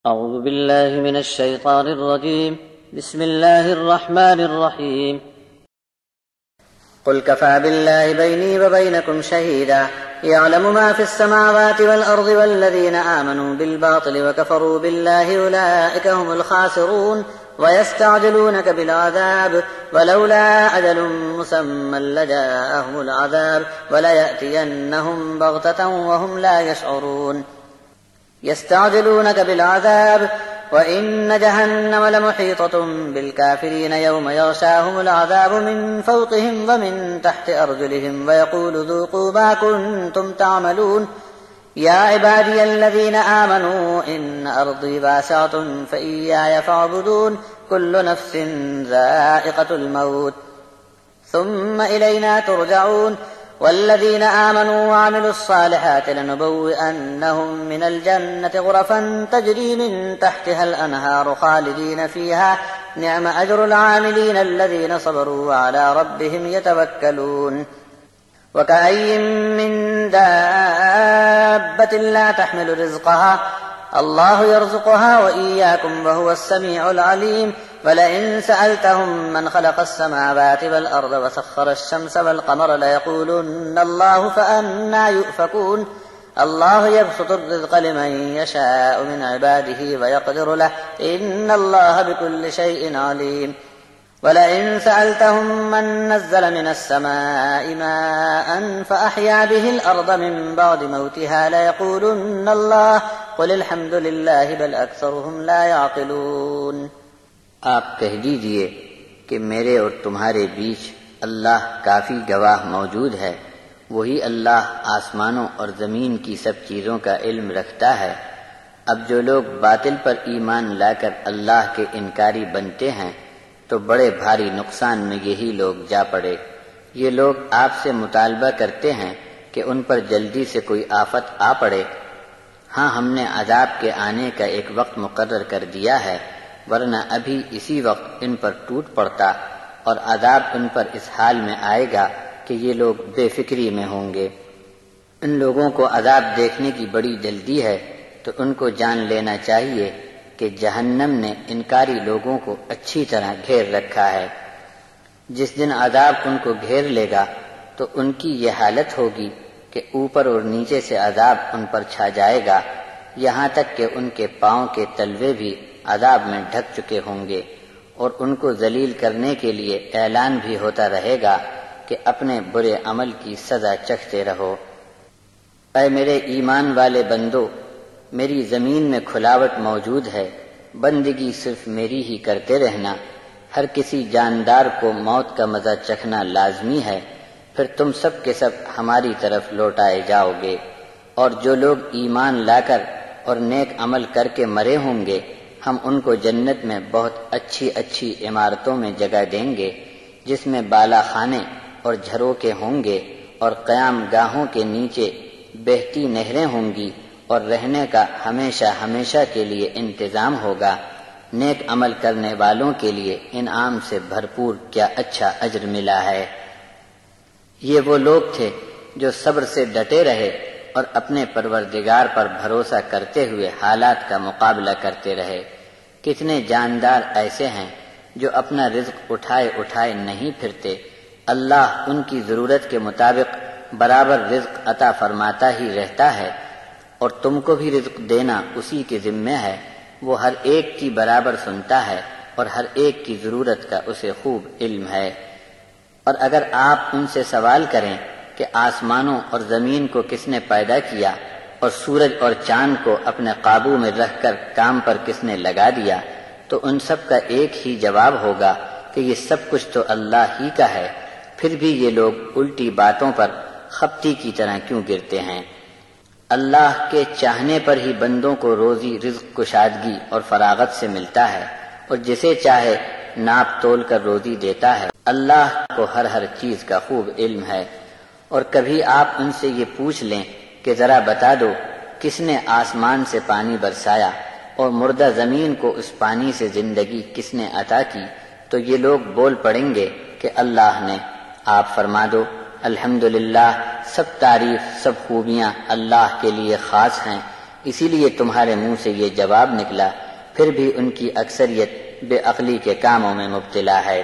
أعوذ بالله من الشيطان الرجيم بسم الله الرحمن الرحيم قل كفى بالله بيني وبينكم شهيدا يعلم ما في السماوات والأرض والذين آمنوا بالباطل وكفروا بالله أولئك هم الخاسرون ويستعجلونك بالعذاب ولولا أجل مسمى لجاءهم العذاب وليأتينهم بغتة وهم لا يشعرون يستعجلونك بالعذاب وإن جهنم لمحيطة بالكافرين يوم يغشاهم العذاب من فوقهم ومن تحت أرجلهم ويقول ذوقوا ما كنتم تعملون يا عبادي الذين آمنوا إن أرضي واسعة فإياي فاعبدون كل نفس ذائقة الموت ثم إلينا ترجعون والذين آمنوا وعملوا الصالحات لنبوئنهم من الجنة غرفا تجري من تحتها الأنهار خالدين فيها نعم أجر العاملين الذين صبروا وعلى ربهم يتوكلون وكأي من دابة لا تحمل رزقها الله يرزقها وإياكم وهو السميع العليم ولئن سألتهم من خلق السماوات والأرض وسخر الشمس والقمر ليقولن الله فأنى يؤفكون الله يبسط الرزق لمن يشاء من عباده ويقدر له إن الله بكل شيء عليم ولئن سألتهم من نزل من السماء ماء فأحيا به الأرض من بعد موتها ليقولن الله قل الحمد لله بل أكثرهم لا يعقلون آپ کہہ دیجئے کہ میرے اور تمہارے بیچ اللہ کافی گواہ موجود ہے، وہی اللہ آسمانوں اور زمین کی سب چیزوں کا علم رکھتا ہے۔ اب جو لوگ باطل پر ایمان لا کر اللہ کے انکاری بنتے ہیں تو بڑے بھاری نقصان میں یہی لوگ جا پڑے۔ یہ لوگ آپ سے مطالبہ کرتے ہیں کہ ان پر جلدی سے کوئی آفت آ پڑے۔ ہاں، ہم نے عذاب کے آنے کا ایک وقت مقرر کر دیا ہے، ورنہ ابھی اسی وقت ان پر ٹوٹ پڑتا، اور عذاب ان پر اس حال میں آئے گا کہ یہ لوگ بے فکری میں ہوں گے۔ ان لوگوں کو عذاب دیکھنے کی بڑی جلدی ہے تو ان کو جان لینا چاہیے کہ جہنم نے انکاری لوگوں کو اچھی طرح گھیر رکھا ہے۔ جس دن عذاب ان کو گھیر لے گا تو ان کی یہ حالت ہوگی کہ اوپر اور نیچے سے عذاب ان پر چھا جائے گا، یہاں تک کہ ان کے پاؤں کے تلوے بھی عذاب میں ڈھک چکے ہوں گے، اور ان کو ذلیل کرنے کے لیے اعلان بھی ہوتا رہے گا کہ اپنے برے عمل کی سزا چکھتے رہو۔ اے میرے ایمان والے بندو، میری زمین میں کھلاوٹ موجود ہے، بندگی صرف میری ہی کرتے رہنا۔ ہر کسی جاندار کو موت کا مزہ چکھنا لازمی ہے، پھر تم سب کے سب ہماری طرف لوٹائے جاؤ گے۔ اور جو لوگ ایمان لا کر اور نیک عمل کر کے مرے ہوں گے، ہم ان کو جنت میں بہت اچھی اچھی عمارتوں میں جگہ دیں گے، جس میں بالا خانے اور جھروکے ہوں گے، اور قیام گاہوں کے نیچے بہتی نہریں ہوں گی، اور رہنے کا ہمیشہ ہمیشہ کے لیے انتظام ہوگا۔ نیک عمل کرنے والوں کے لیے انعام سے بھرپور کیا اچھا اجر ملا ہے۔ یہ وہ لوگ تھے جو صبر سے ڈٹے رہے اور اپنے پروردگار پر بھروسہ کرتے ہوئے حالات کا مقابلہ کرتے رہے۔ کتنے جاندار ایسے ہیں جو اپنا رزق اٹھائے اٹھائے نہیں پھرتے، اللہ ان کی ضرورت کے مطابق برابر رزق عطا فرماتا ہی رہتا ہے، اور تم کو بھی رزق دینا اسی کے ذمہ ہے۔ وہ ہر ایک کی برابر سنتا ہے اور ہر ایک کی ضرورت کا اسے خوب علم ہے۔ اور اگر آپ ان سے سوال کریں کہ آسمانوں اور زمین کو کس نے پیدا کیا اور سورج اور چاند کو اپنے قابو میں رکھ کر کام پر کس نے لگا دیا، تو ان سب کا ایک ہی جواب ہوگا کہ یہ سب کچھ تو اللہ ہی کا ہے۔ پھر بھی یہ لوگ الٹی باتوں پر خپتی کی طرح کیوں گرتے ہیں؟ اللہ کے چاہنے پر ہی بندوں کو روزی رزق کشادگی اور فراغت سے ملتا ہے، اور جسے چاہے ناپ تول کر روزی دیتا ہے۔ اللہ کو ہر چیز کا خوب علم ہے۔ اور کبھی آپ ان سے یہ پوچھ لیں کہ ذرا بتا دو کس نے آسمان سے پانی برسایا اور مردہ زمین کو اس پانی سے زندگی کس نے عطا کی، تو یہ لوگ بول پڑیں گے کہ اللہ نے۔ آپ فرما دو الحمدللہ، سب تعریف سب خوبیاں اللہ کے لیے خاص ہیں، اسی لیے تمہارے منہ سے یہ جواب نکلا، پھر بھی ان کی اکثریت بے عقلی کے کاموں میں مبتلا ہے۔